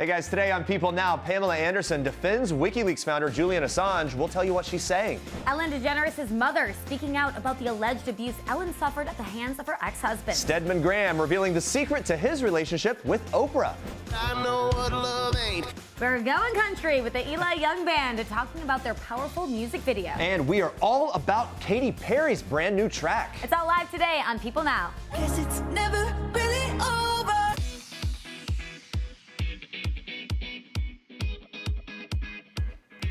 Hey guys, today on People Now, Pamela Anderson defends WikiLeaks founder Julian Assange. We'll tell you what she's saying. Ellen DeGeneres' mother speaking out about the alleged abuse Ellen suffered at the hands of her ex-husband. Stedman Graham revealing the secret to his relationship with Oprah. I know what love ain't. We're going country with the Eli Young Band talking about their powerful music video. And we are all about Katy Perry's brand new track. It's all live today on People Now. Guess it's never really over.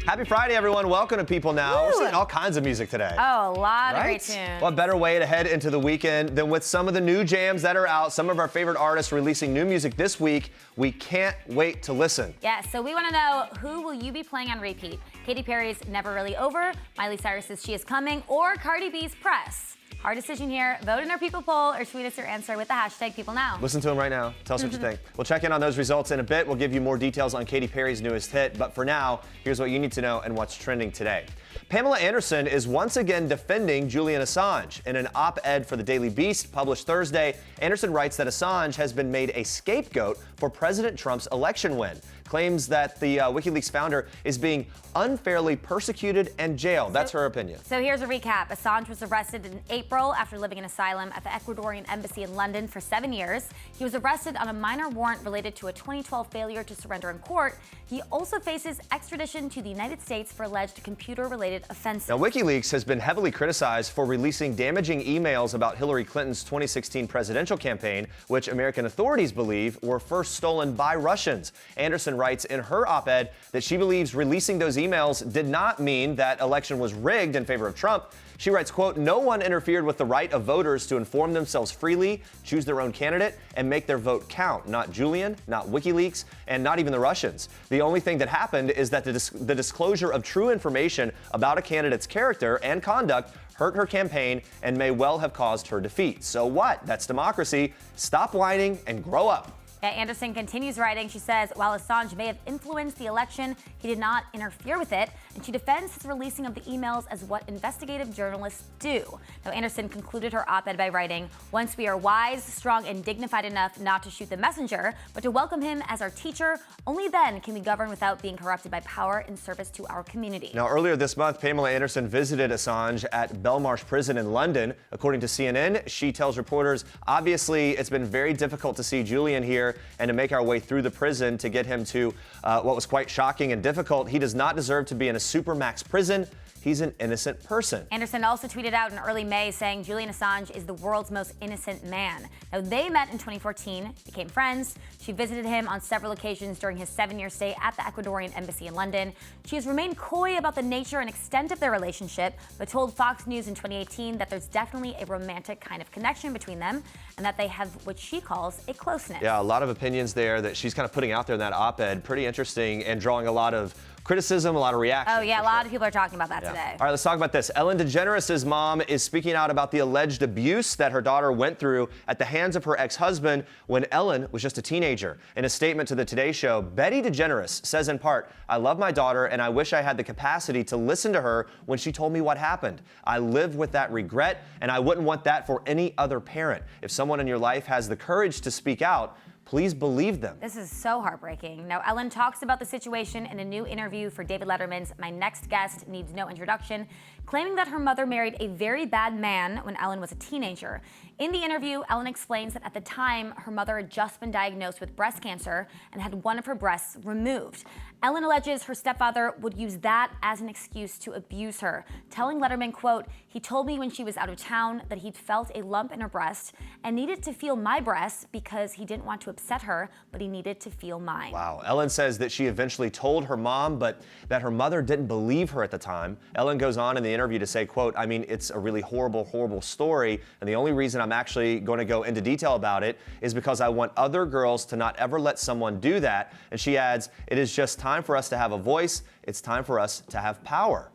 Happy Friday, everyone. Welcome to People Now. Woo! We're seeing all kinds of music today. Oh, a lot of Right? great tunes. What better way to head into the weekend than with some of the new jams that are out, some of our favorite artists releasing new music this week. We can't wait to listen. Yeah, so we want to know, who will you be playing on repeat? Katy Perry's Never Really Over, Miley Cyrus's She Is Coming, or Cardi B's Press? Our decision here. Vote in our People poll or tweet us your answer with the hashtag PeopleNow. Listen to him right now. Tell us what you think. We'll check in on those results in a bit. We'll give you more details on Katy Perry's newest hit. But for now, here's what you need to know and what's trending today. Pamela Anderson is once again defending Julian Assange. In an op-ed for the Daily Beast published Thursday, Anderson writes that Assange has been made a scapegoat for President Trump's election win. Claims that the WikiLeaks founder is being unfairly persecuted and jailed. That's her opinion. So here's a recap. Assange was arrested in April after living in asylum at the Ecuadorian embassy in London for 7 years. He was arrested on a minor warrant related to a 2012 failure to surrender in court. He also faces extradition to the United States for alleged computer-related offenses. Now, WikiLeaks has been heavily criticized for releasing damaging emails about Hillary Clinton's 2016 presidential campaign, which American authorities believe were first stolen by Russians. Anderson writes in her op-ed that she believes releasing those emails did not mean that election was rigged in favor of Trump. She writes, quote, "No one interfered with the right of voters to inform themselves freely, choose their own candidate, and make their vote count. Not Julian, not WikiLeaks, and not even the Russians. The only thing that happened is that the disclosure of true information about a candidate's character and conduct hurt her campaign and may well have caused her defeat. So what? That's democracy. Stop whining and grow up." Anderson continues writing. She says, while Assange may have influenced the election, he did not interfere with it, and she defends his releasing of the emails as what investigative journalists do. Now, Anderson concluded her op-ed by writing, "Once we are wise, strong, and dignified enough not to shoot the messenger, but to welcome him as our teacher, only then can we govern without being corrupted by power in service to our community." Now, earlier this month, Pamela Anderson visited Assange at Belmarsh Prison in London. According to CNN, she tells reporters, obviously, it's been very difficult to see Julian here and to make our way through the prison to get him to what was quite shocking and difficult. He does not deserve to be in a supermax prison. He's an innocent person. Anderson also tweeted out in early May saying Julian Assange is the world's most innocent man. Now, they met in 2014, became friends. She visited him on several occasions during his 7-year stay at the Ecuadorian embassy in London. She has remained coy about the nature and extent of their relationship, but told Fox News in 2018 that there's definitely a romantic kind of connection between them and that they have what she calls a closeness. Yeah, a lot of opinions there that she's kind of putting out there in that op-ed. Pretty interesting and drawing a lot of criticism, a lot of reaction. Oh, yeah, a lot of people are talking about that today. All right, let's talk about this. Ellen DeGeneres' mom is speaking out about the alleged abuse that her daughter went through at the hands of her ex-husband when Ellen was just a teenager. In a statement to the Today Show, Betty DeGeneres says in part, "I love my daughter and I wish I had the capacity to listen to her when she told me what happened. I live with that regret and I wouldn't want that for any other parent. If someone in your life has the courage to speak out, please believe them." This is so heartbreaking. Now, Ellen talks about the situation in a new interview for David Letterman's My Next Guest Needs No Introduction, claiming that her mother married a very bad man when Ellen was a teenager. In the interview, Ellen explains that at the time, her mother had just been diagnosed with breast cancer and had one of her breasts removed. Ellen alleges her stepfather would use that as an excuse to abuse her, telling Letterman, quote, "He told me when she was out of town that he'd felt a lump in her breast and needed to feel my breast because he didn't want to upset her, but he needed to feel mine." Wow. Ellen says that she eventually told her mom, but that her mother didn't believe her at the time. Ellen goes on in the interview to say, quote, "I mean, it's a really horrible, horrible story, and the only reason I'm actually going to go into detail about it is because I want other girls to not ever let someone do that." And she adds, "It is just time for us to have a voice. It's time for us to have power."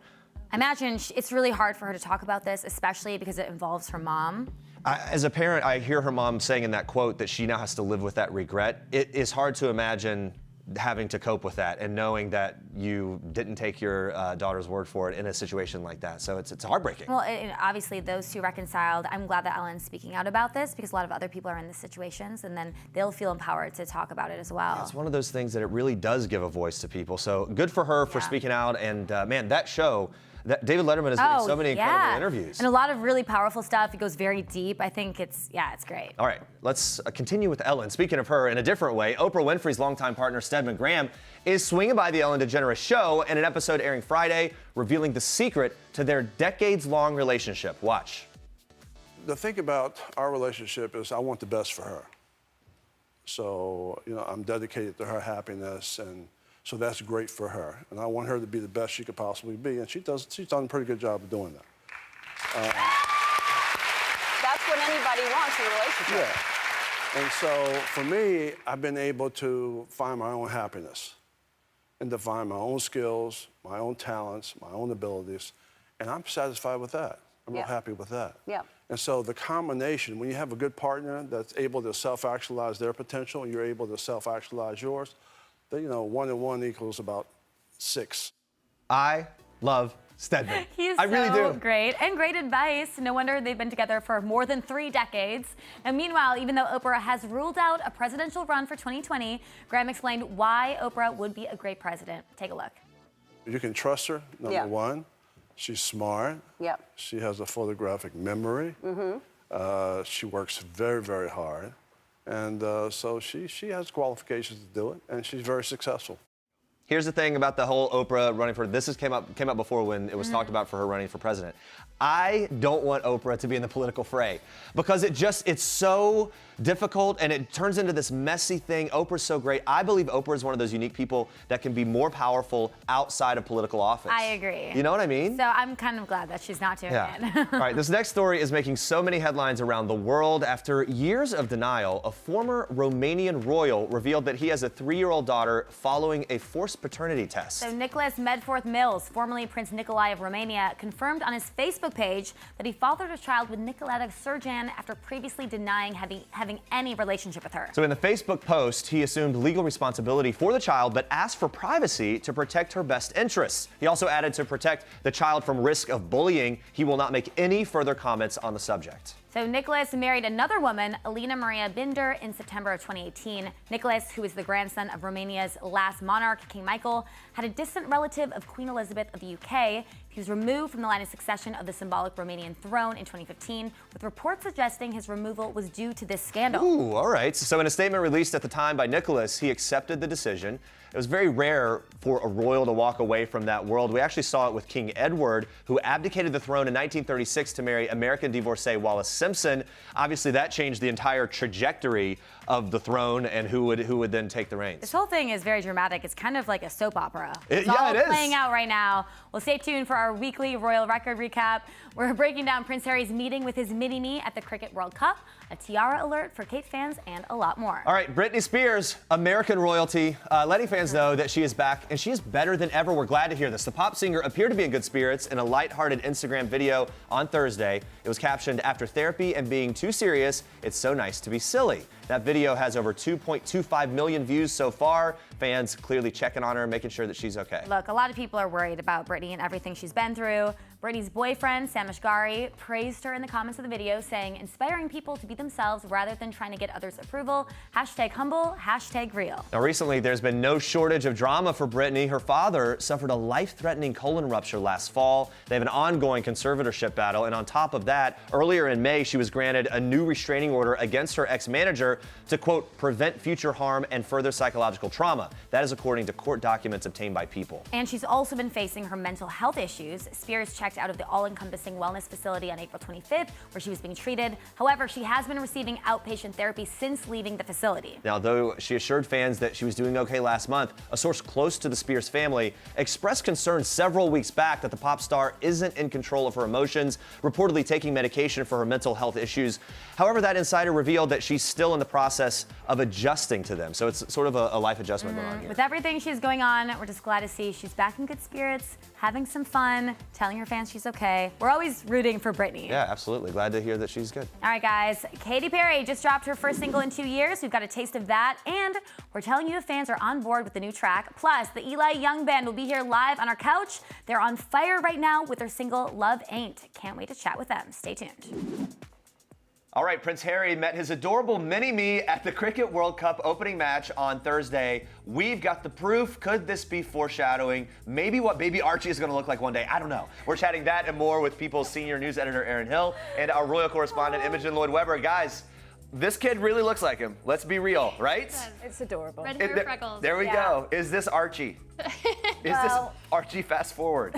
I imagine it's really hard for her to talk about this, especially because it involves her mom. As a parent, I hear her mom saying in that quote that she now has to live with that regret. It is hard to imagine having to cope with that and knowing that you didn't take your daughter's word for it in a situation like that. So it's heartbreaking. Well, obviously those two reconciled. I'm glad that Ellen's speaking out about this because a lot of other people are in these situations, and then they'll feel empowered to talk about it as well. It's one of those things that it really does give a voice to people. So good for her for speaking out. And man, that show, that David Letterman is getting so many incredible interviews. And a lot of really powerful stuff. It goes very deep. I think it's great. All right, let's continue with Ellen. Speaking of her in a different way, Oprah Winfrey's longtime partner, Stedman Graham, is swinging by the Ellen DeGeneres show in an episode airing Friday, revealing the secret to their decades-long relationship. Watch. The thing about our relationship is I want the best for her. So, I'm dedicated to her happiness, and so that's great for her. And I want her to be the best she could possibly be, and she's done a pretty good job of doing that. That's what anybody wants in a relationship. Yeah. And so for me, I've been able to find my own happiness and define my own skills, my own talents, my own abilities, and I'm satisfied with that. I'm real happy with that. Yeah. And so the combination, when you have a good partner that's able to self-actualize their potential and you're able to self-actualize yours, then, 1 and 1 equals about 6. I love Stedman. He's I really do. Great, and great advice. No wonder they've been together for more than 3 decades. And meanwhile, even though Oprah has ruled out a presidential run for 2020, Graham explained why Oprah would be a great president. Take a look. You can trust her, number one. She's smart. Yep. She has a photographic memory. She works very, very hard. And so she has qualifications to do it, and she's very successful. Here's the thing about the whole Oprah running for, this came up before when it was talked about for her running for president. I don't want Oprah to be in the political fray because it's so difficult and it turns into this messy thing. Oprah's so great. I believe Oprah is one of those unique people that can be more powerful outside of political office. I agree. You know what I mean? So I'm kind of glad that she's not doing it. All right, this next story is making so many headlines around the world. After years of denial, a former Romanian royal revealed that he has a 3-year-old daughter following a forced paternity test. So Nicholas Medforth Mills, formerly Prince Nikolai of Romania, confirmed on his Facebook page that he fathered a child with Nicoletta Surjan after previously denying having any relationship with her. So in the Facebook post, he assumed legal responsibility for the child, but asked for privacy to protect her best interests. He also added to protect the child from risk of bullying, he will not make any further comments on the subject. So Nicholas married another woman, Alina Maria Binder, in September of 2018. Nicholas, who is the grandson of Romania's last monarch, King Michael, had a distant relative of Queen Elizabeth of the UK. He was removed from the line of succession of the symbolic Romanian throne in 2015, with reports suggesting his removal was due to this scandal. Ooh, all right. So in a statement released at the time by Nicholas, he accepted the decision. It was very rare for a royal to walk away from that world. We actually saw it with King Edward, who abdicated the throne in 1936 to marry American divorcee Wallis Simpson. Obviously, that changed the entire trajectory of the throne and who would then take the reins. This whole thing is very dramatic. It's kind of like a soap opera. It all is playing out right now. Well, stay tuned for our weekly Royal Record recap. We're breaking down Prince Harry's meeting with his mini-me at the Cricket World Cup, a tiara alert for Kate fans, and a lot more. All right, Britney Spears, American royalty, letting fans know that she is back and she is better than ever. We're glad to hear this. The pop singer appeared to be in good spirits in a lighthearted Instagram video on Thursday. It was captioned, "After therapy and being too serious, it's so nice to be silly." That video has over 2.25 million views so far. Fans clearly checking on her, making sure that she's okay. Look, a lot of people are worried about Britney and everything she's been through. Britney's boyfriend, Sam Ashgari, praised her in the comments of the video, saying, "Inspiring people to be themselves rather than trying to get others' approval. #humble, #real." Now, recently, there's been no shortage of drama for Britney. Her father suffered a life-threatening colon rupture last fall. They have an ongoing conservatorship battle. And on top of that, earlier in May, she was granted a new restraining order against her ex-manager to, quote, prevent future harm and further psychological trauma. That is according to court documents obtained by People. And she's also been facing her mental health issues. Spears checked out of the all-encompassing wellness facility on April 25th, where she was being treated. However, she has been receiving outpatient therapy since leaving the facility. Now, though she assured fans that she was doing okay last month, a source close to the Spears family expressed concern several weeks back that the pop star isn't in control of her emotions, reportedly taking medication for her mental health issues. However, that insider revealed that she's still in the process of adjusting to them. So it's sort of a life adjustment going on here. With everything she's going on, we're just glad to see she's back in good spirits, having some fun, telling her fans man, she's okay. We're always rooting for Britney. Yeah, absolutely. Glad to hear that she's good. All right, guys. Katy Perry just dropped her first single in 2 years. We've got a taste of that, and we're telling you if fans are on board with the new track. Plus, the Eli Young Band will be here live on our couch. They're on fire right now with their single Love Ain't. Can't wait to chat with them. Stay tuned. All right, Prince Harry met his adorable mini-me at the Cricket World Cup opening match on Thursday. We've got the proof. Could this be foreshadowing maybe what baby Archie is going to look like one day? I don't know. We're chatting that and more with People's senior news editor, Aaron Hill, and our royal correspondent, Imogen Lloyd-Webber. Guys, this kid really looks like him. Let's be real, right? It's adorable. Red hair, freckles. There we go. Is this Archie? Is this Archie fast forward?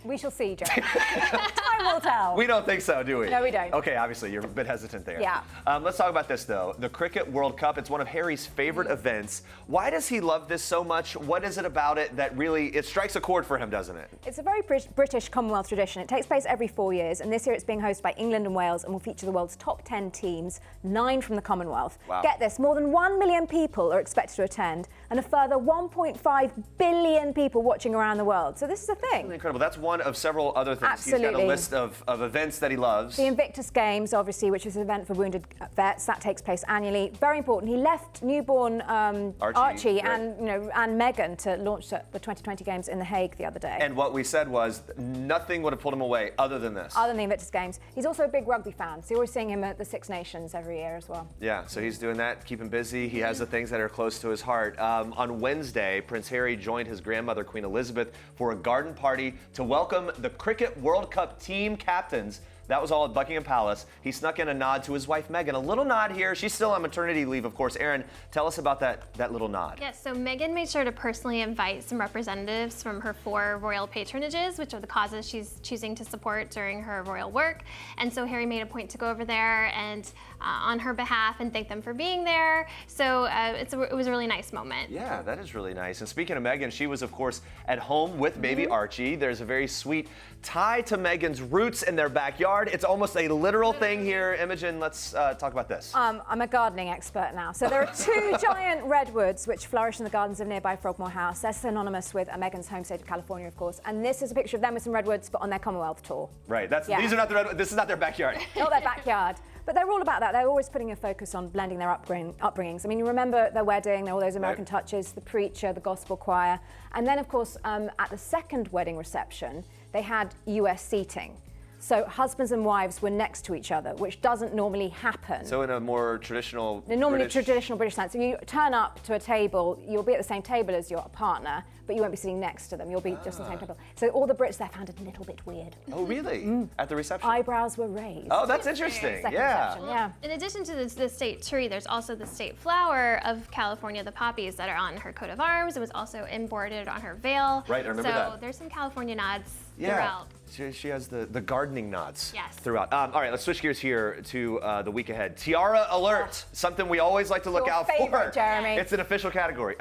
We shall see, Joe. Time will tell. We don't think so, do we? No, we don't. Okay, obviously, you're a bit hesitant there. Yeah. Let's talk about this, though. The Cricket World Cup, it's one of Harry's favorite events. Why does he love this so much? What is it about it that really, it strikes a chord for him, doesn't it? It's a very British Commonwealth tradition. It takes place every 4 years, and this year it's being hosted by England and Wales and will feature the world's top 10 teams, 9 from the Commonwealth. Wow. Get this, more than 1 million people are expected to attend, and a further 1.5 billion people watching around the world. So this is a thing. Incredible. That's one of several other things. Absolutely. He's got a list of events that he loves. The Invictus Games, obviously, which is an event for wounded vets, that takes place annually. Very important. He left newborn Archie right. and Meghan to launch the 2020 Games in The Hague the other day. And what we said was nothing would have pulled him away other than this. Other than the Invictus Games. He's also a big rugby fan, so you're always seeing him at the Six Nations every year as well. Yeah, so he's doing that, keep him busy. He has the things that are close to his heart. On Wednesday, Prince Harry joined his grandmother, Queen Elizabeth, for a garden party to welcome the Cricket World Cup team captains. That was all at Buckingham Palace. He snuck in a nod to his wife, Meghan. A little nod here. She's still on maternity leave, of course. Aaron, tell us about that little nod. Yes, so Meghan made sure to personally invite some representatives from her 4 royal patronages, which are the causes she's choosing to support during her royal work. And so Harry made a point to go over there and on her behalf and thank them for being there. So it was a really nice moment. Yeah, that is really nice. And speaking of Meghan, she was, of course, at home with baby Archie. There's a very sweet tie to Meghan's roots in their backyard. It's almost a literal thing here. Imogen, let's talk about this. I'm a gardening expert now. So there are 2 giant redwoods which flourish in the gardens of nearby Frogmore House. They're synonymous with Meghan's home state of California, of course. And this is a picture of them with some redwoods, but on their Commonwealth tour. Right. Yeah. These are not the redwoods. This is not their backyard. Not their backyard. But they're all about that. They're always putting a focus on blending their upbringings. I mean, you remember their wedding, all those American touches, the preacher, the gospel choir. And then, of course, at the second wedding reception, they had US seating. So husbands and wives were next to each other, which doesn't normally happen. So in a more traditional traditional British sense. If you turn up to a table, you'll be at the same table as your partner, but you won't be sitting next to them. You'll be just on the same table. So all the Brits there found it a little bit weird. Oh, really? At the reception? Eyebrows were raised. Oh, that's interesting. Second Yeah. reception, yeah. In addition to the state tree, there's also the state flower of California, the poppies that are on her coat of arms. It was also embroidered on her veil. Right, I remember so that. So there's some California nods Yeah. throughout. She has the gardening nods Yes. throughout. All right, let's switch gears here to the week ahead. Tiara alert, something we always like to look Your out favorite, for. Jeremy. It's an official category.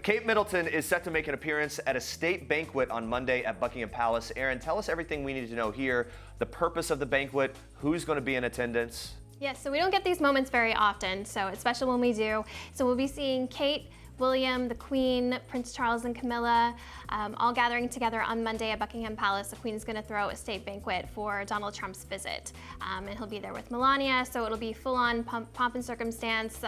Kate Middleton is set to make an appearance at a state banquet on Monday at Buckingham Palace. Aaron, tell us everything we need to know here, the purpose of the banquet, who's going to be in attendance. Yes, so we don't get these moments very often, so it's special when we do. So we'll be seeing Kate, William, the Queen, Prince Charles and Camilla, all gathering together on Monday at Buckingham Palace. The Queen is going to throw a state banquet for Donald Trump's visit, and he'll be there with Melania, so it'll be full-on pomp and circumstance,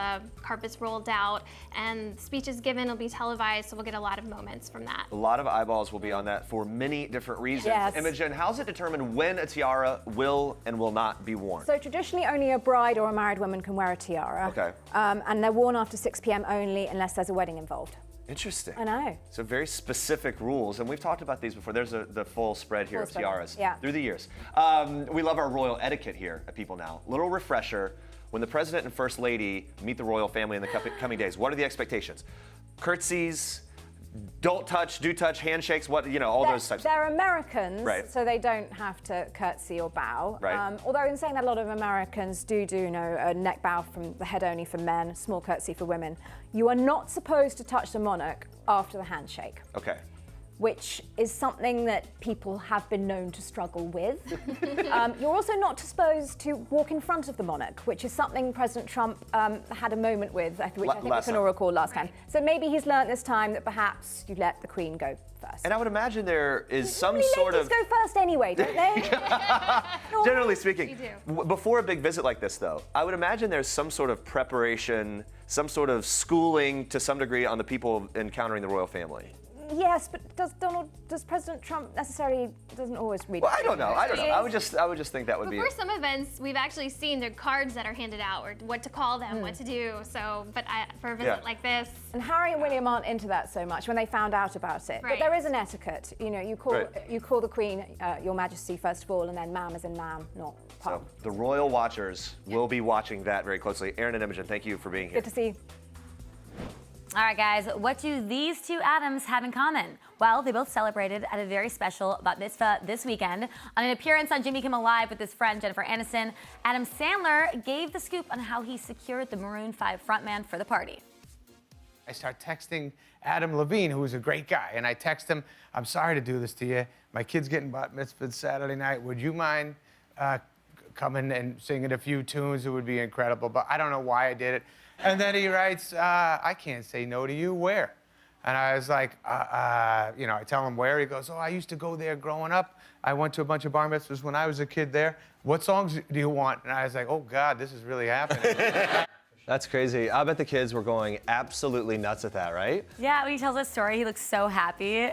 carpets rolled out, and speeches given will be televised, so we'll get a lot of moments from that. A lot of eyeballs will be on that for many different reasons. Yes. Imogen, how's it determined when a tiara will and will not be worn? So traditionally only a bride or a married woman can wear a tiara. Okay. And they're worn after 6 p.m. only unless there's a wedding involved. Interesting. I know. So very specific rules, and we've talked about these before. There's the full spread here Full of spread, tiaras yeah. through the years. We love our royal etiquette here at People Now. Little refresher, when the President and First Lady meet the royal family in the coming days, what are the expectations? Curtsies, don't touch, do touch, handshakes, all those types. They're Americans, Right. so they don't have to curtsy or bow. Right. Although in saying that, a lot of Americans do a neck bow from the head only for men, small curtsy for women. You are not supposed to touch the monarch after the handshake. Okay. which is something that people have been known to struggle with. You're also not supposed to walk in front of the monarch, which is something President Trump had a moment with, which I think we can all recall last time. So maybe he's learnt this time that perhaps you let the Queen go first. And I would imagine there is some Normally sort ladies of... go first anyway, don't they? Generally speaking. You do. Before a big visit like this, though, I would imagine there's some sort of preparation, some sort of schooling to some degree on the people encountering the royal family. Yes, but does President Trump necessarily doesn't always read? Well, I don't know. I would just think that would Before be. some events, we've actually seen the cards that are handed out, or what to call them, what to do. So, but for a visit like this, And Harry and William aren't into that so much when they found out about it. But Right. there is an etiquette. You know, you call the Queen Your Majesty first of all, and then ma'am as in ma'am, not So pub. the royal watchers will be watching that very closely. Aaron and Imogen, thank you for being here. Good to see you. All right, guys, what do these two Adams have in common? Well, they both celebrated at a very special bat mitzvah this weekend. On an appearance on Jimmy Kimmel Live with his friend Jennifer Aniston, Adam Sandler gave the scoop on how he secured the Maroon 5 frontman for the party. I start texting Adam Levine, who's a great guy, and I text him, I'm sorry to do this to you. My kid's getting bat mitzvah Saturday night. Would you mind coming and singing a few tunes? It would be incredible, but I don't know why I did it. And then he writes, I can't say no to you, where? And I was like, you know, I tell him where. He goes, oh, I used to go there growing up. I went to a bunch of bar mitzvahs when I was a kid there. What songs do you want? And I was like, oh, God, this is really happening. That's crazy. I bet the kids were going absolutely nuts at that, right? Yeah, when he tells that story, he looks so happy.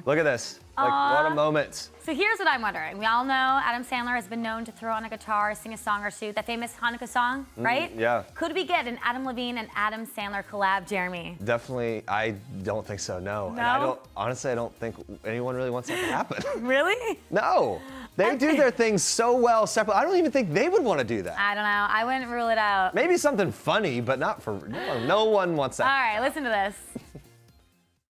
Look at this. Like, what a moment. So here's what I'm wondering. We all know Adam Sandler has been known to throw on a guitar, sing a song or two, that famous Hanukkah song, right? Yeah. Could we get an Adam Levine and Adam Sandler collab, Jeremy? Definitely, I don't think so, no. And I don't, honestly, I don't think anyone really wants that to happen. Really? No. They do their things so well separately. I don't even think they would want to do that. I don't know. I wouldn't rule it out. Maybe something funny, but not for, no one wants that. All right, listen to this.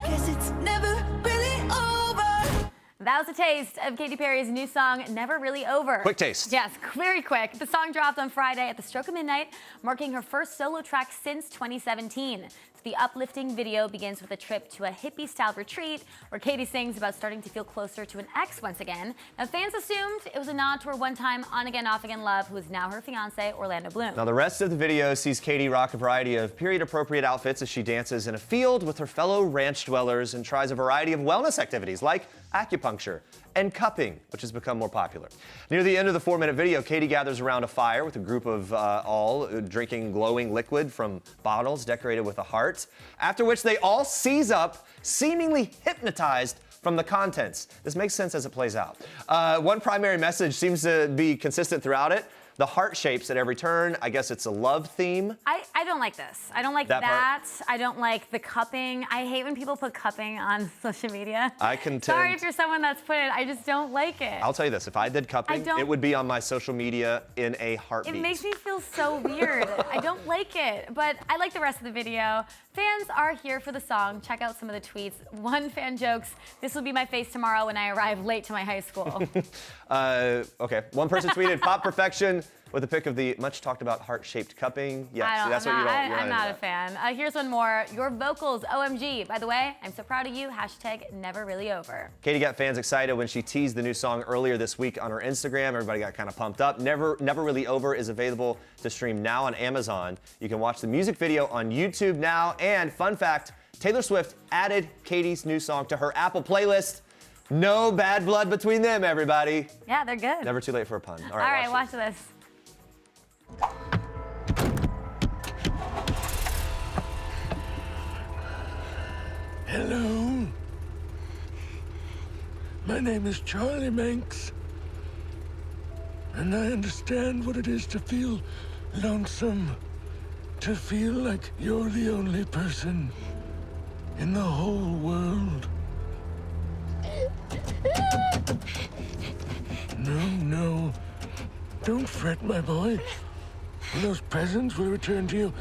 Guess it's never really over. That was a taste of Katy Perry's new song, Never Really Over. Quick taste. Yes, very quick. The song dropped on Friday at the stroke of midnight, marking her first solo track since 2017. The uplifting video begins with a trip to a hippie-style retreat where Katy sings about starting to feel closer to an ex once again. Now, fans assumed it was a nod to her one-time on-again, off-again love, who is now her fiancé, Orlando Bloom. Now, the rest of the video sees Katy rock a variety of period-appropriate outfits as she dances in a field with her fellow ranch dwellers and tries a variety of wellness activities like acupuncture and cupping, which has become more popular. Near the end of the 4-minute video, Katy gathers around a fire with a group of all drinking glowing liquid from bottles decorated with a heart, after which they all seize up, seemingly hypnotized from the contents. This makes sense as it plays out. One primary message seems to be consistent throughout it. The heart shapes at every turn. I guess it's a love theme. I don't like this. I don't like that. I don't like the cupping. I hate when people put cupping on social media. I contend. Sorry if you're someone that's put it. I just don't like it. I'll tell you this, if I did cupping, it would be on my social media in a heartbeat. It makes me feel so weird. I don't like it, but I like the rest of the video. Fans are here for the song. Check out some of the tweets. One fan jokes, "This will be my face tomorrow when I arrive late to my high school." Okay, one person tweeted pop perfection with a pic of the much talked about heart-shaped cupping. Yeah, that's what you don't. I'm not a fan. Here's one more. Your vocals, OMG. By the way, I'm so proud of you. Hashtag never really over. Katy got fans excited when she teased the new song earlier this week on her Instagram. Everybody got kind of pumped up. Never Really Over is available to stream now on Amazon. You can watch the music video on YouTube now. And fun fact, Taylor Swift added Katy's new song to her Apple playlist. No bad blood between them, everybody. Yeah, they're good. Never too late for a pun. All right, watch this. Hello. My name is Charlie Manx. And I understand what it is to feel lonesome. To feel like you're the only person in the whole world. No. Don't fret, my boy. Those presents will return to you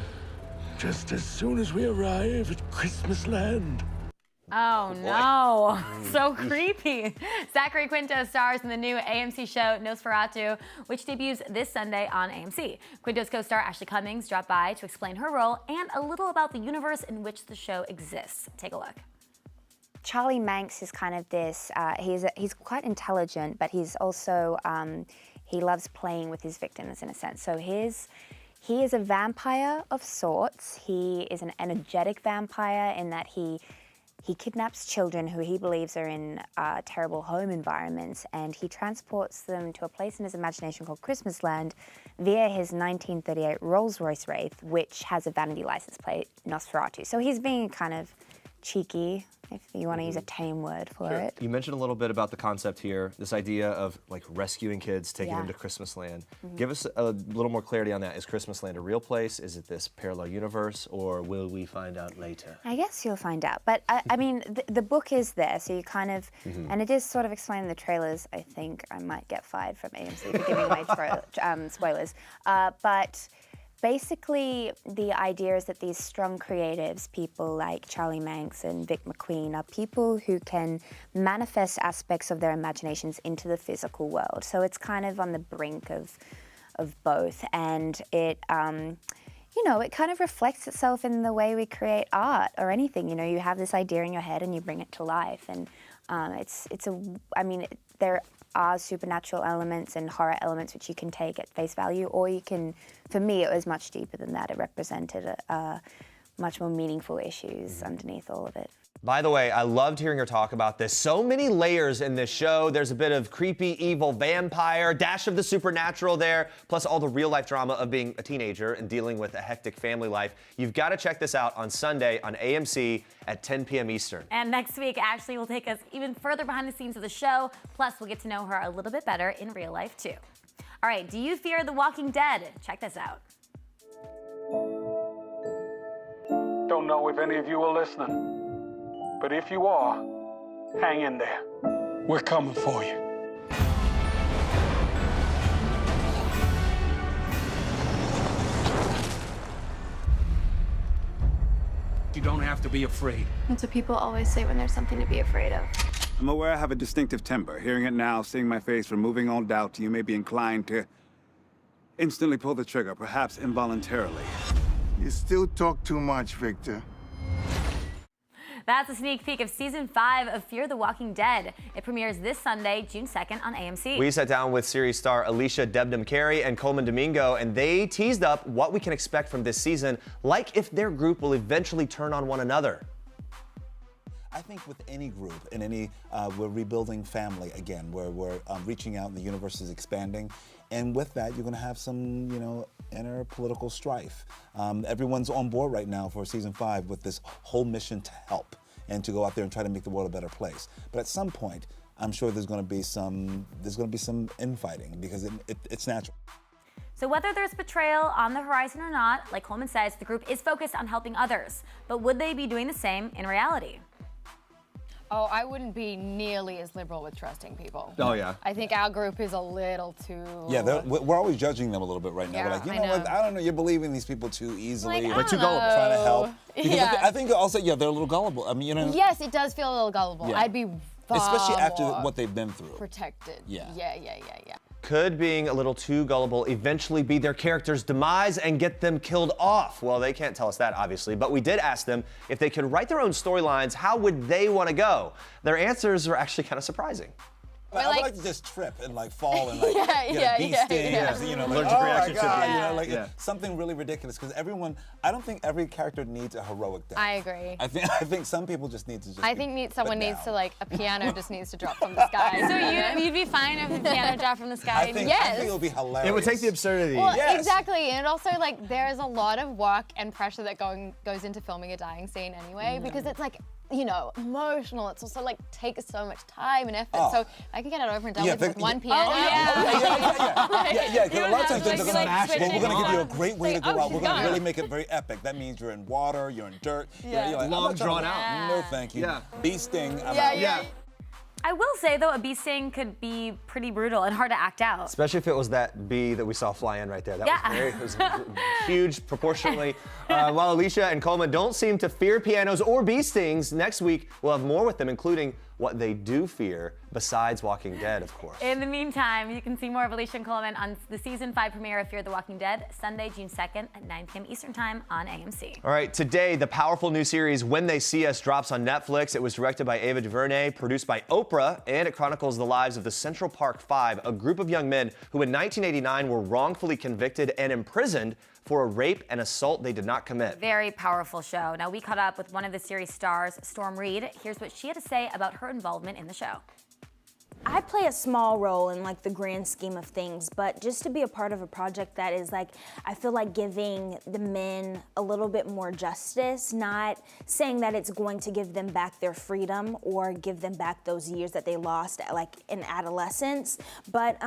just as soon as we arrive at Christmas Land. Oh no, so creepy. Zachary Quinto stars in the new AMC show Nosferatu, which debuts this Sunday on AMC. Quinto's co-star Ashley Cummings dropped by to explain her role and a little about the universe in which the show exists. Take a look. Charlie Manx is kind of this, he's quite intelligent, but he's also, he loves playing with his victims in a sense. So he is a vampire of sorts. He is an energetic vampire in that he kidnaps children who he believes are in terrible home environments, and he transports them to a place in his imagination called Christmasland via his 1938 Rolls-Royce Wraith, which has a vanity license plate, Nosferatu. So he's being kind of cheeky, if you want to use a tame word for it. You mentioned a little bit about the concept here, this idea of like rescuing kids, taking them to Christmasland. Give us a little more clarity on that. Is Christmasland a real place? Is it this parallel universe, or will we find out later? I guess you'll find out. But I mean, the book is there, so you kind of, and it is sort of explained in the trailers. I think I might get fired from AMC for giving my spoilers. But basically, the idea is that these strong creatives, people like Charlie Manx and Vic McQueen, are people who can manifest aspects of their imaginations into the physical world. So it's kind of on the brink of both, and it, you know, it kind of reflects itself in the way we create art or anything. You know, you have this idea in your head and you bring it to life, and there are supernatural elements and horror elements which you can take at face value, or you can, for me, it was much deeper than that. It represented much more meaningful issues underneath all of it. By the way, I loved hearing her talk about this. So many layers in this show. There's a bit of creepy, evil vampire, dash of the supernatural there, plus all the real-life drama of being a teenager and dealing with a hectic family life. You've got to check this out on Sunday on AMC at 10 p.m. Eastern. And next week, Ashley will take us even further behind the scenes of the show. Plus, we'll get to know her a little bit better in real life, too. All right, do you fear The Walking Dead? Check this out. Don't know if any of you are listening. But if you are, hang in there. We're coming for you. You don't have to be afraid. That's what people always say when there's something to be afraid of. I'm aware I have a distinctive timbre. Hearing it now, seeing my face, removing all doubt, you may be inclined to instantly pull the trigger, perhaps involuntarily. You still talk too much, Victor. That's a sneak peek of Season 5 of Fear the Walking Dead. It premieres this Sunday, June 2nd on AMC. We sat down with series star Alicia Debnam Carey and Coleman Domingo, and they teased up what we can expect from this season, like if their group will eventually turn on one another. I think with any group, in any, we're rebuilding family again, where we're reaching out and the universe is expanding. And with that, you're going to have some, you know, inner political strife. Everyone's on board right now for Season 5 with this whole mission to help and to go out there and try to make the world a better place. But at some point, I'm sure there's going to be some infighting because it's natural. So whether there's betrayal on the horizon or not, like Coleman says, the group is focused on helping others. But would they be doing the same in reality? Oh, I wouldn't be nearly as liberal with trusting people. Oh, yeah. I think our group is a little too... Yeah, we're always judging them a little bit right now. Yeah, We're like, you I know what, know. I don't know, you're believing these people too easily. Like, We're too gullible. Trying to help. Because Yeah. I think also, yeah, they're a little gullible. I mean, you know. Yes, it does feel a little gullible. Yeah. I'd be far Especially after more what they've been through. protected. Yeah. Yeah. Could being a little too gullible eventually be their character's demise and get them killed off? Well, they can't tell us that, obviously, but we did ask them if they could write their own storylines, how would they want to go? Their answers are actually kind of surprising. I would like to just trip and like fall and like get a bee sting, or, you know, like, Allergic oh my reaction to God, the- you know, like Yeah. something really ridiculous. Because I don't think every character needs a heroic death. I agree. I think some people just need to just. I think someone needs to, like, a piano just needs to drop from the sky. So you'd be fine if the piano dropped from the sky? I think it would be hilarious. It would take the absurdity. Well, Yes. exactly, and also like there's a lot of work and pressure that goes into filming a dying scene anyway, because it's like, you know, emotional. It's also like takes so much time and effort. Oh. So I can get it over and done Yeah, with one piano. Yeah, because a lot of times they're to, gonna, like, switch well, we're it gonna give you a on. great way to Like, go out. We're gonna yeah. really make it very epic. That means you're in water, you're in dirt. Yeah. You're like, Long, I'm not trying drawn to- out. No, thank you. Yeah. Bee sting. I'm out. Yeah. I will say, though, a bee sting could be pretty brutal and hard to act out. Especially if it was that bee that we saw fly in right there. That Yeah. was huge proportionally. While Alicia and Coleman don't seem to fear pianos or bee stings, next week we'll have more with them, including what they do fear, besides Walking Dead, of course. In the meantime, you can see more of Alicia and Coleman on the season 5 premiere of Fear the Walking Dead, Sunday, June 2nd at 9 p.m. Eastern Time on AMC. All right, today, the powerful new series When They See Us drops on Netflix. It was directed by Eva DuVernay, produced by Oprah, and it chronicles the lives of the Central Park Five, a group of young men who in 1989 were wrongfully convicted and imprisoned for a rape and assault they did not commit. Very powerful show. Now, we caught up with one of the series stars, Storm Reid. Here's what she had to say about her involvement in the show. I play a small role in like the grand scheme of things, but just to be a part of a project that is like, I feel like giving the men a little bit more justice, not saying that it's going to give them back their freedom or give them back those years that they lost like in adolescence, but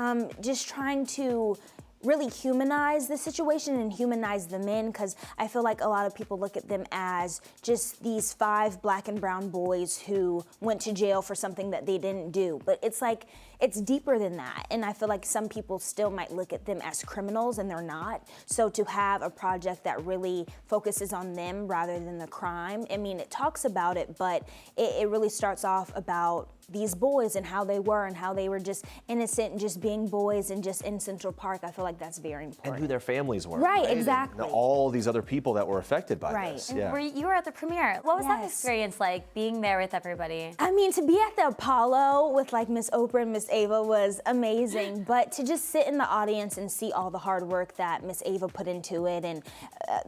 just trying to really humanize the situation and humanize the men, because I feel like a lot of people look at them as just these 5 black and brown boys who went to jail for something that they didn't do. But it's like, it's deeper than that. And I feel like some people still might look at them as criminals and they're not. So to have a project that really focuses on them rather than the crime, I mean, it talks about it, but it really starts off about these boys and how they were just innocent and just being boys and just in Central Park. I feel like that's very important. And who their families were. Right, exactly. And all these other people that were affected by this. And you were at the premiere. What was that experience like, being there with everybody? I mean, to be at the Apollo with like Miss Oprah and Miss Ava was amazing, but to just sit in the audience and see all the hard work that Miss Ava put into it and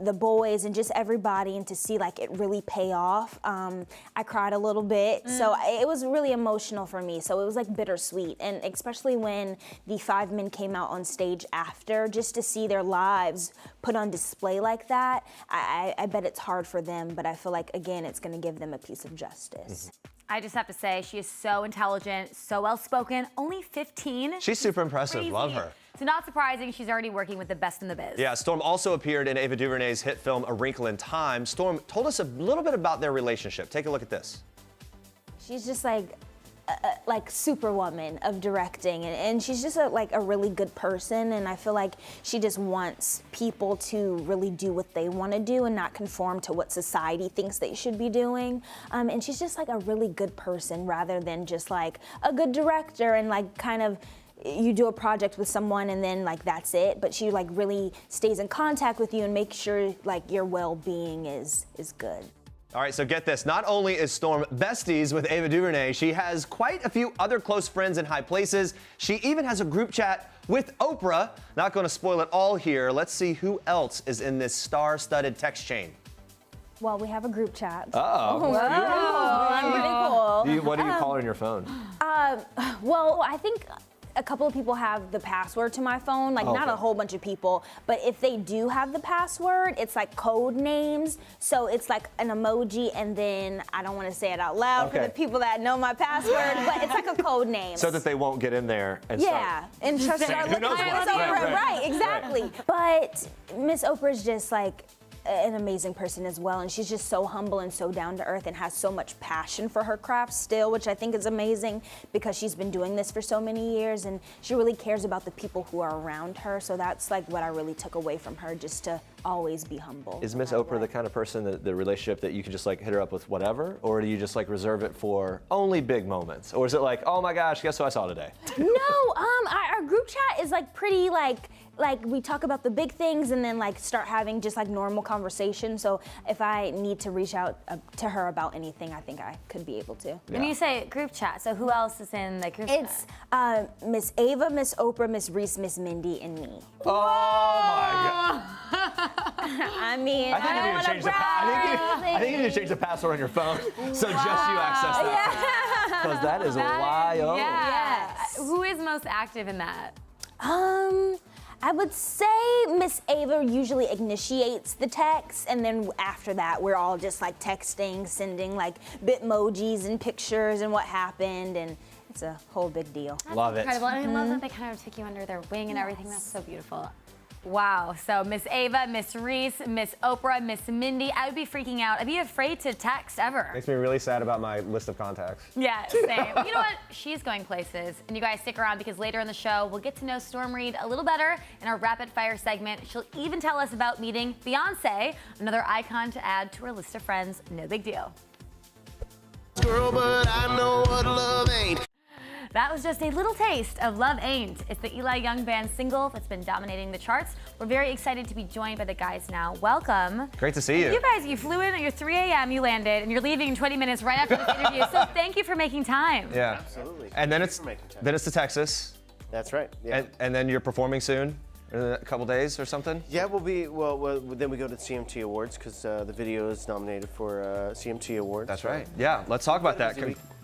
the boys and just everybody, and to see like it really pay off, I cried a little bit. So it was really emotional for me. So it was like bittersweet, and especially when the 5 men came out on stage after, just to see their lives put on display like that, I bet it's hard for them, but I feel like, again, it's gonna give them a piece of justice. I just have to say, she is so intelligent, so well-spoken, only 15. She's super impressive, Crazy. love her. So not surprising, she's already working with the best in the biz. Yeah, Storm also appeared in Ava DuVernay's hit film A Wrinkle in Time. Storm told us a little bit about their relationship. Take a look at this. She's just like superwoman of directing, and she's just like a really good person, and I feel like she just wants people to really do what they want to do and not conform to what society thinks they should be doing, and she's just like a really good person rather than just like a good director and like kind of you do a project with someone and then like that's it, but she like really stays in contact with you and makes sure like your well-being is good. All right, so get this. Not only is Storm besties with Ava DuVernay, she has quite a few other close friends in high places. She even has a group chat with Oprah. Not going to spoil it all here. Let's see who else is in this star-studded text chain. Well, we have a group chat. Uh-oh. I'm pretty cool. What do you call her on your phone? Well, I think a couple of people have the password to my phone, like not a whole bunch of people, but if they do have the password, it's like code names. So it's like an emoji, and then I don't want to say it out loud for the people that know my password, but it's like a code name. So that they won't get in there and and start looking at Miss Oprah. Right, exactly. But Miss Oprah is just like an amazing person as well, and she's just so humble and so down to earth and has so much passion for her craft still, which I think is amazing because she's been doing this for so many years, and she really cares about the people who are around her. So that's like what I really took away from her, just to always be humble. Is Miss Oprah the kind of person that the relationship that you can just like hit her up with whatever, or do you just like reserve it for only big moments, or is it like, oh my gosh, guess who I saw today? No, our group chat is like pretty like we talk about the big things and then like start having just like normal conversation. So if I need to reach out to her about anything, I think I could be able to. When you say group chat, so who else is in the group chat? It's Miss Ava, Miss Oprah, Miss Reese, Miss Mindy, and me. Oh my God. I mean, I think you need to change I think you need to change the password on your phone so just you access that. Because that is wild. Yeah. Who is most active in that? I would say Miss Ava usually initiates the text, and then after that, we're all just like texting, sending like bitmojis and pictures and what happened, and it's a whole big deal. Love it. Incredible. And I love that they kind of take you under their wing and everything. That's so beautiful. Wow. So Miss Ava, Miss Reese, Miss Oprah, Miss Mindy. I would be freaking out. I'd be afraid to text ever. Makes me really sad about my list of contacts. Yeah, same. You know what? She's going places. And you guys stick around because later in the show, we'll get to know Storm Reid a little better in our rapid fire segment. She'll even tell us about meeting Beyonce, another icon to add to her list of friends. No big deal. Girl, but I know what love ain't. That was just a little taste of Love Ain't. It's the Eli Young Band single that's been dominating the charts. We're very excited to be joined by the guys now. Welcome. Great to see you. You guys, you flew in at your 3 a.m., you landed, and you're leaving in 20 minutes right after this interview. So thank you for making time. Yeah. Absolutely. And then it's to Texas. That's right. Yeah. And then you're performing soon, in a couple days or something? Yeah, then we go to the CMT Awards because the video is nominated for CMT Awards. That's right. Yeah, let's talk about that.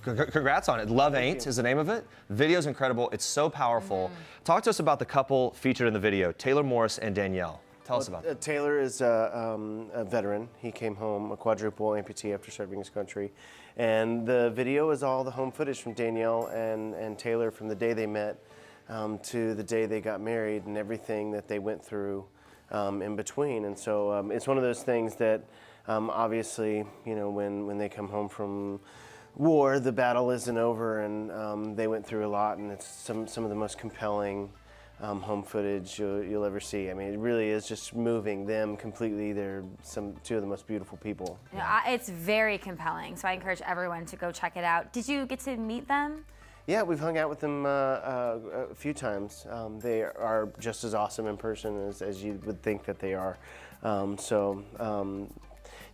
Congrats on it. Love Ain't is the name of it. The video's incredible. It's so powerful. Talk to us about the couple featured in the video, Taylor Morris and Danielle. Tell us about that. Taylor is a veteran. He came home a quadruple amputee after serving his country. And the video is all the home footage from Danielle and Taylor from the day they met to the day they got married and everything that they went through in between. And so it's one of those things that obviously, you know, when they come home from war, the battle isn't over, and they went through a lot, and it's some of the most compelling home footage you'll ever see. I mean, it really is just moving them completely. They're two of the most beautiful people. Yeah, it's very compelling, so I encourage everyone to go check it out. Did you get to meet them? Yeah, we've hung out with them a few times. They are just as awesome in person as you would think that they are.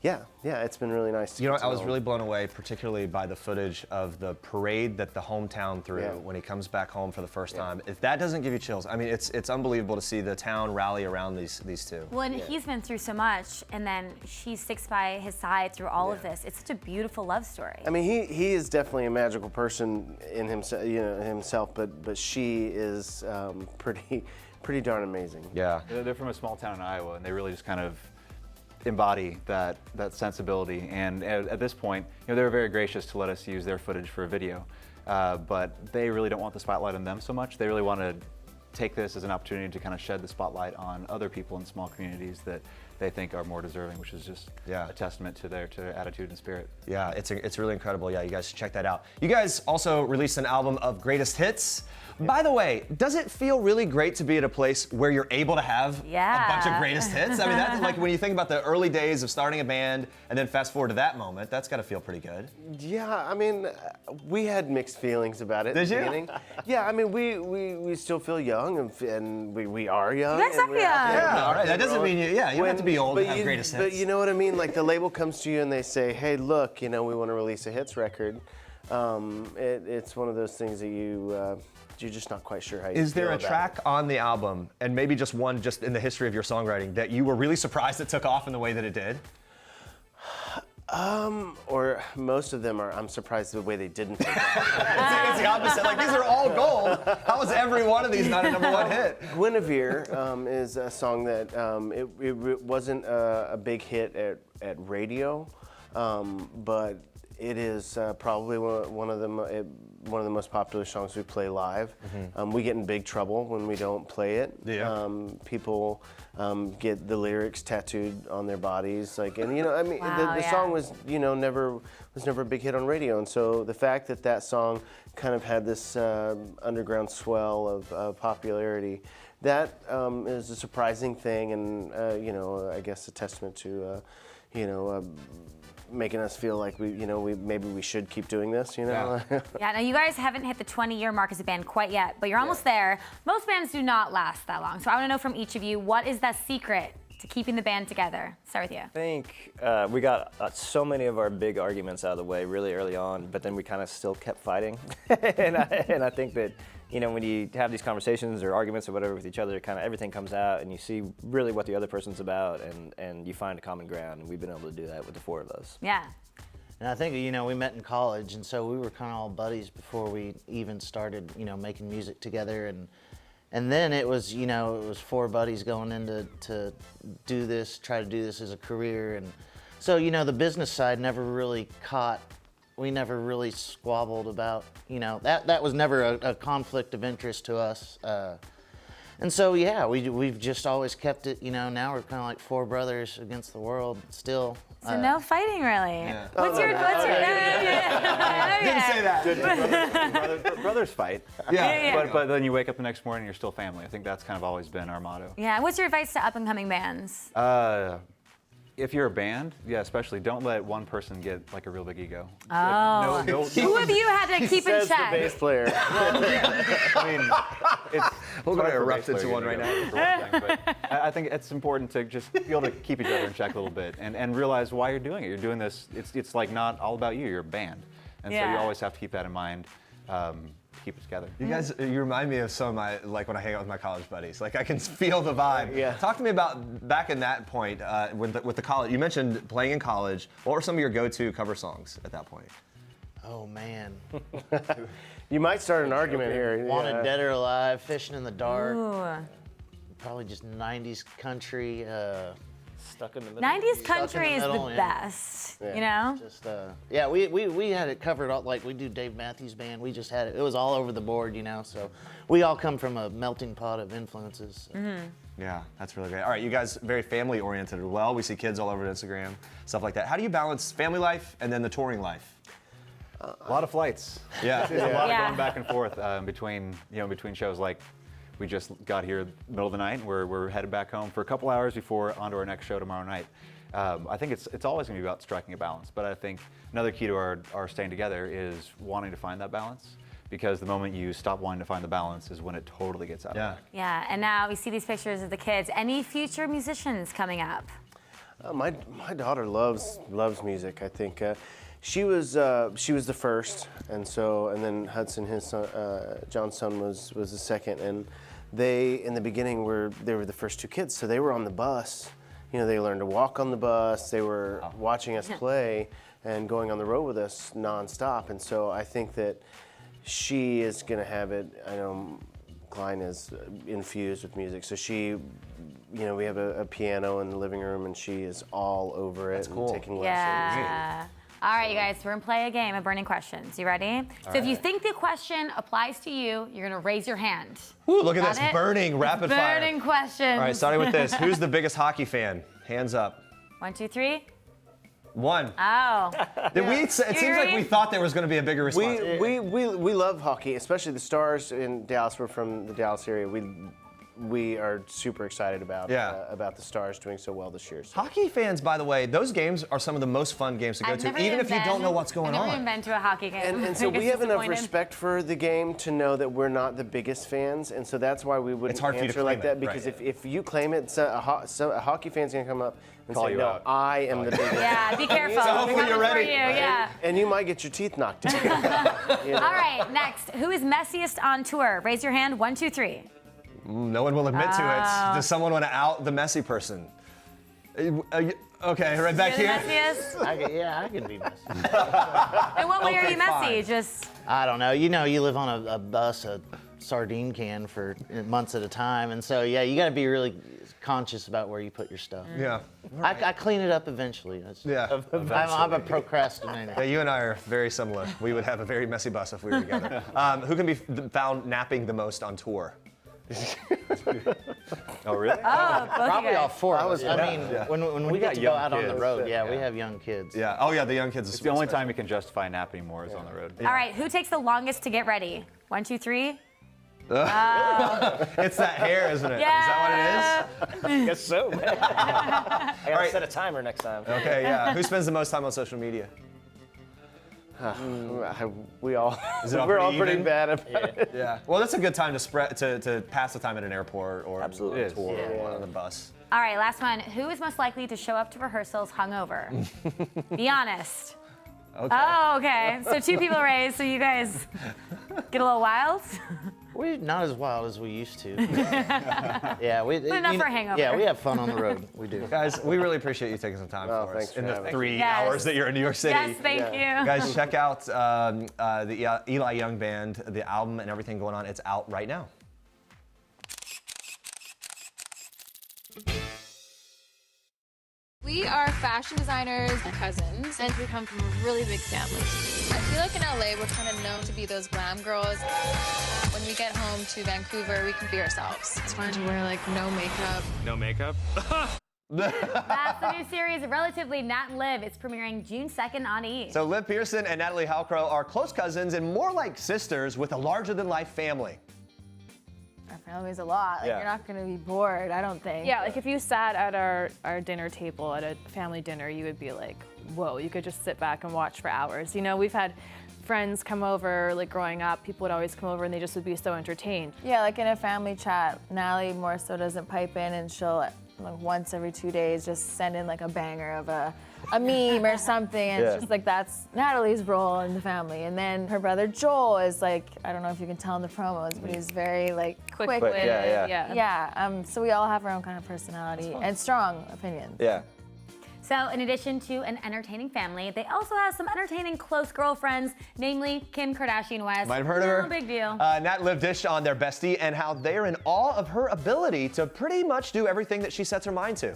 Yeah, it's been really nice to You know, I was really blown away, particularly by the footage of the parade that the hometown threw when he comes back home for the first time. If that doesn't give you chills, I mean, it's unbelievable to see the town rally around these two. Well, and he's been through so much, and then she sticks by his side through all of this. It's such a beautiful love story. I mean, he is definitely a magical person in himself, but she is pretty darn amazing. Yeah. They're from a small town in Iowa, and they really just kind of embody that sensibility. And at this point, you know, they were very gracious to let us use their footage for a video, but they really don't want the spotlight on them so much. They really want to take this as an opportunity to kind of shed the spotlight on other people in small communities that they think are more deserving, which is just a testament to their attitude and spirit. Yeah, it's really incredible. Yeah, you guys should check that out. You guys also released an album of greatest hits. By the way, does it feel really great to be at a place where you're able to have a bunch of greatest hits? I mean, that's like when you think about the early days of starting a band and then fast forward to that moment, that's got to feel pretty good. Yeah, I mean, we had mixed feelings about it Did at the you? beginning. Yeah, I mean, we still feel young, and we are young. You guys are young. Yeah, all right. That doesn't mean you don't have to be old to have greatest hits. But you know what I mean? Like the label comes to you and they say, hey, look, you know, we want to release a hits record. It's one of those things that you're just not quite sure how you feel Is there a about track on the album, and maybe just one just in the history of your songwriting, that you were really surprised it took off in the way that it did? Or most of them are, I'm surprised the way they didn't take off. It's the opposite. Like, these are all gold. How is every one of these not a #1 hit? Guinevere is a song that it wasn't a big hit at radio, but it is probably one of the most popular songs we play live. We get in big trouble when we don't play it. Yeah. People get the lyrics tattooed on their bodies, like, and you know, I mean, Wow, the song was, you know, never a big hit on radio, and so the fact that song kind of had this underground swell of popularity, that is a surprising thing, and you know, I guess a testament to, you know. Making us feel like maybe we should keep doing this, you know? Yeah, now you guys haven't hit the 20-year mark as a band quite yet, but you're almost there. Most bands do not last that long, so I want to know from each of you, what is that secret to keeping the band together? Start with you. I think we got so many of our big arguments out of the way really early on, but then we kind of still kept fighting. and I think that, you know, when you have these conversations or arguments or whatever with each other, kind of everything comes out and you see really what the other person's about, and you find a common ground, and we've been able to do that with the four of us. Yeah. And I think, you know, we met in college, and so we were kind of all buddies before we even started, you know, making music together, and then it was, you know, it was four buddies going in to do this, try to do this as a career, and so, you know, the business side never really we never really squabbled about, you know, that was never a conflict of interest to us. And so, yeah, we've just always kept it, you know, now we're kind of like four brothers against the world still. So no fighting, really. Yeah. What's your? Didn't say that. Brothers fight. Yeah. But then you wake up the next morning, you're still family. I think that's kind of always been our motto. Yeah. What's your advice to up-and-coming bands? if you're a band, yeah, especially, don't let one person get like a real big ego. Oh. Who of you had to keep in Says check? the bass player. I mean, We're going to hard for erupt bass into one players right to now. get ego for one thing, but I think it's important to just be able to keep each other in check a little bit and realize why you're doing it. You're doing this, it's like not all about you, you're a band. And so you always have to keep that in mind. Keep it together. You guys, you remind me of some of my, like when I hang out with my college buddies. Like I can feel the vibe. Yeah. Talk to me about back in that point with the college. You mentioned playing in college. What were some of your go-to cover songs at that point? Oh man. You might start an argument here. Wanted Dead or Alive, Fishing in the Dark. Ooh. Probably just 90s country. Stuck in the middle. 90s country is middle, the yeah. best, you know? Just yeah, we had it covered all, like we do Dave Matthews Band. We just had it. It was all over the board, you know. So we all come from a melting pot of influences. So. Yeah, that's really great. All right, you guys very family oriented as well. We see kids all over Instagram, stuff like that. How do you balance family life and then the touring life? A lot of flights. Yeah. There's a lot of going back and forth between shows. Like we just got here middle of the night. We're headed back home for a couple hours before onto our next show tomorrow night. I think it's always going to be about striking a balance. But I think another key to our staying together is wanting to find that balance. Because the moment you stop wanting to find the balance is when it totally gets out of whack. Yeah, and now we see these pictures of the kids. Any future musicians coming up? My daughter loves music. I think she was the first, and then Hudson, his son, John's son, was the second, and they in the beginning they were the first two kids, so they were on the bus. You know, they learned to walk on the bus. They were watching us play and going on the road with us nonstop, and so I think that she is gonna have it. I know Klein is infused with music, so she. You know, we have a piano in the living room, and she is all over it and taking lessons. Yeah. All right, you guys, we're gonna play a game of burning questions. You ready? So if you think the question applies to you, you're gonna raise your hand. Ooh, look at Got this, it? burning, rapid fire. Burning questions. All right, starting with this. Who's the biggest hockey fan? Hands up. 1, 2, 3. 1. Oh. It seems like we thought there was going to be a bigger response. We love hockey, especially the Stars in Dallas. We're from the Dallas area. We are super excited about the Stars doing so well this year. So. Hockey fans, by the way, those games are some of the most fun games to go to, even if you don't know what's going I've never on. even been to a hockey game. And so we have enough respect for the game to know that we're not the biggest fans, and so that's why we wouldn't answer like that. Because if you claim it, a hockey fan's gonna come up and say, "No, I am the biggest." Yeah, be careful. So hopefully you're ready. And you might get your teeth knocked out. You know? All right, next. Who is messiest on tour? Raise your hand. 1, 2, 3. No one will admit to it. Does someone want to out the messy person? Okay, right back You're here. the messiest? I can be messy. In what way are you messy? fine. Just. I don't know. You know, you live on a bus, a sardine can for months at a time, and so yeah, you got to be really conscious about where you put your stuff. Yeah. I clean it up eventually. I'm a procrastinator. Yeah, you and I are very similar. We would have a very messy bus if we were together. Who can be found napping the most on tour? Oh, really? Oh, both Probably you all guys. four of us. I mean, when we get to go out on the kids, road, we have young kids. Yeah. Oh, yeah, the young kids. It's the only time you can justify napping more is on the road. All right, who takes the longest to get ready? 1, 2, 3. It's that hair, isn't it? Yeah. Is that what it is? I guess so. I gotta set a timer next time. Okay, yeah. Who spends the most time on social media? We all Is it all we're all pretty pretty even? bad about it. Yeah. Well, that's a good time to spread to pass the time at an airport or Absolutely. a tour or on the bus. All right, last one. Who is most likely to show up to rehearsals hungover? Be honest. Okay. Oh, okay. So 2 people raised, so you guys get a little wild? We're not as wild as we used to. Yeah, But enough for a hangover. Yeah, we have fun on the road. We do. Guys, we really appreciate you taking some time for thanks us for in the having me. 3 Yes. hours that you're in New York City. Yes, thank you. Guys, check out the Eli Young Band, the album and everything going on. It's out right now. We are fashion designers and cousins, and we come from a really big family. I feel like in LA, we're kind of known to be those glam girls. When we get home to Vancouver, we can be ourselves. It's fun to wear like no makeup. No makeup? That's the new series, Relatively, Nat and Liv. It's premiering June 2nd on E! So Liv Pearson and Natalie Halcrow are close cousins and more like sisters with a larger-than-life family. Family's a lot. Like, Yeah. you're not gonna be bored, I don't think. Yeah, like if you sat at our dinner table at a family dinner, you would be like, whoa, you could just sit back and watch for hours. You know, we've had friends come over, like growing up, people would always come over and they just would be so entertained. Yeah, like in a family chat, Natalie more so doesn't pipe in, and she'll like once every 2 days just send in like a banger of a meme or something, and it's just like that's Natalie's role in the family. And then her brother Joel is like, I don't know if you can tell in the promos, but he's very like quick. So we all have our own kind of personality and strong opinions. Yeah. So in addition to an entertaining family, they also have some entertaining close girlfriends, namely Kim Kardashian West. Might have heard of her. No big deal. Nat and Liv dished on their bestie and how they're in awe of her ability to pretty much do everything that she sets her mind to.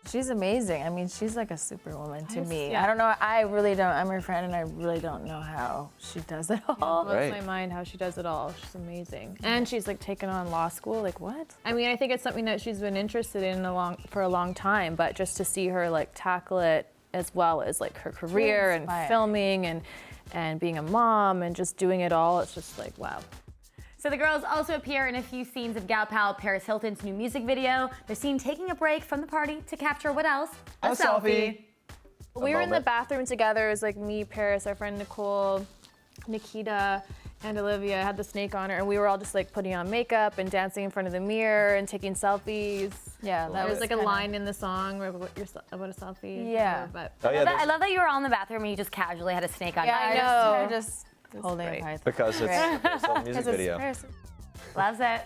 She's amazing. I mean, she's like a superwoman to me. Yeah. I don't know, I really don't, I'm her friend and I really don't know how she does it all. It blows my mind how she does it all. She's amazing. And she's like taken on law school, like what? I mean, I think it's something that she's been interested in for a long time, but just to see her like tackle it as well as like her career and filming and being a mom and just doing it all, it's just like, wow. So the girls also appear in a few scenes of gal pal Paris Hilton's new music video. They're seen taking a break from the party to capture what else? A selfie. We were in the bathroom together. It was like me, Paris, our friend Nicole, Nikita, and Olivia had the snake on her, and we were all just like putting on makeup and dancing in front of the mirror and taking selfies. Yeah, that was like a line in the song about a selfie. Yeah. But I love that you were all in the bathroom and you just casually had a snake on. Yeah, you. I know. Just holding a python. Because it's a music video. Loves it.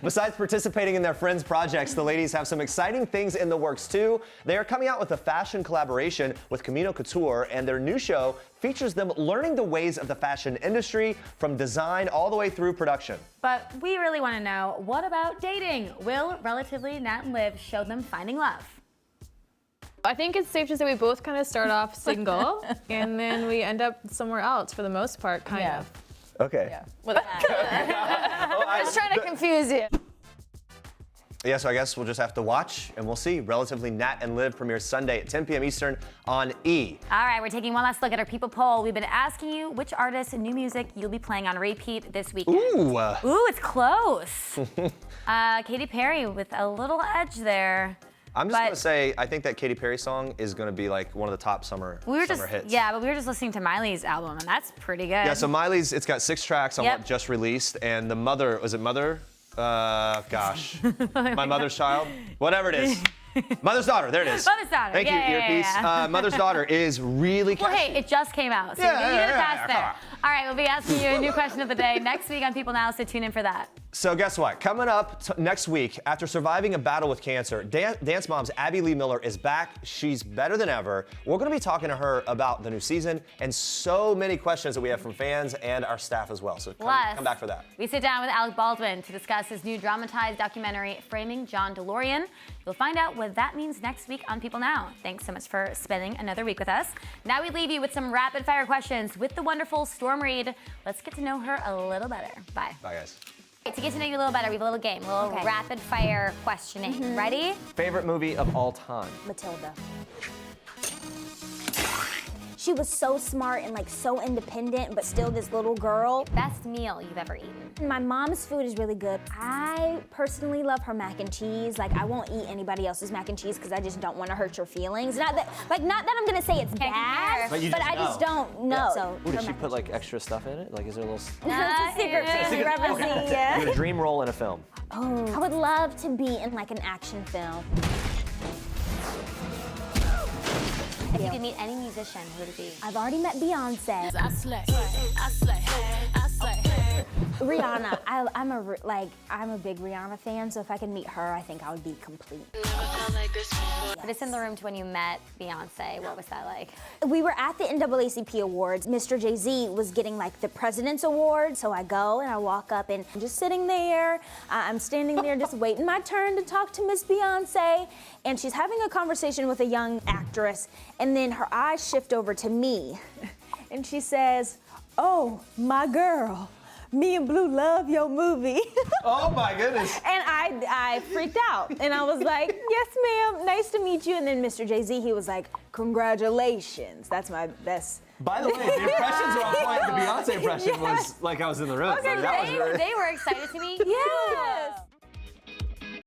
Besides participating in their friends' projects, the ladies have some exciting things in the works too. They are coming out with a fashion collaboration with Camino Couture, and their new show features them learning the ways of the fashion industry from design all the way through production. But we really want to know, what about dating? Will relatively Nat and Liv show them finding love? I think it's safe to say we both kind of start off single, and then we end up somewhere else for the most part, kind of. Okay. I'm just trying to confuse you. Yeah, so I guess we'll just have to watch and we'll see. Relatively Nat and Liv premieres Sunday at 10 p.m. Eastern on E! All right, we're taking one last look at our People poll. We've been asking you which artists and new music you'll be playing on repeat this weekend. Ooh, it's close. Katy Perry with a little edge there. I'm just gonna say, I think that Katy Perry song is gonna be like one of the top summer hits. Yeah, but we were just listening to Miley's album, and that's pretty good. Yeah, so Miley's, it's got 6 tracks on what just released, and the Mother, was it Mother? Gosh, My Mother's Child? Whatever it is. Mother's Daughter, there it is. Mother's Daughter. Thank you, earpiece. Yeah. Mother's Daughter is really Well, hey, it just came out, so you did it fast there. All right, we'll be asking you a new question of the day next week on People Now, so tune in for that. So guess what? Coming up next week, after surviving a battle with cancer, Dance Mom's Abby Lee Miller is back. She's better than ever. We're going to be talking to her about the new season and so many questions that we have from fans and our staff as well. So come back for that. We sit down with Alec Baldwin to discuss his new dramatized documentary, Framing John DeLorean. You'll find out what that means next week on People Now. Thanks so much for spending another week with us. Now we leave you with some rapid fire questions with the wonderful Storm Reid. Let's get to know her a little better. Bye. Bye, guys. To get to know you a little better, we have a little game, a little rapid fire questioning. Ready? Favorite movie of all time? Matilda. She was so smart and like so independent, but still this little girl. Best meal you've ever eaten? My mom's food is really good. I personally love her mac and cheese. Like I won't eat anybody else's mac and cheese because I just don't want to hurt your feelings. Not that I'm gonna say it's bad, But you but just I just know. don't know. So Ooh, did she put like extra stuff in it? Like, is there a little? it's a secret family referencing, You yeah. have a dream role in a film. Oh, I would love to be in like an action film. If you could meet any musician, who would it be? I've already met Beyonce. Rihanna. I'm a big Rihanna fan, so if I could meet her, I think I would be complete. Put us in the room to when you met Beyonce. What was that like? We were at the NAACP Awards. Mr. Jay-Z was getting like the President's Award, so I go and I walk up and I'm just sitting there. I'm standing there just waiting my turn to talk to Miss Beyonce, and she's having a conversation with a young actress, and then her eyes shift over to me, and she says, "Oh, my girl. Me and Blue love your movie." Oh my goodness. And I freaked out. And I was like, "Yes, ma'am, nice to meet you." And then Mr. Jay-Z, he was like, "Congratulations." That's my best By the way, the impressions are on point. The Beyonce impression was like I was in the room. Okay, Like, that was really... they were excited to meet you. Yes.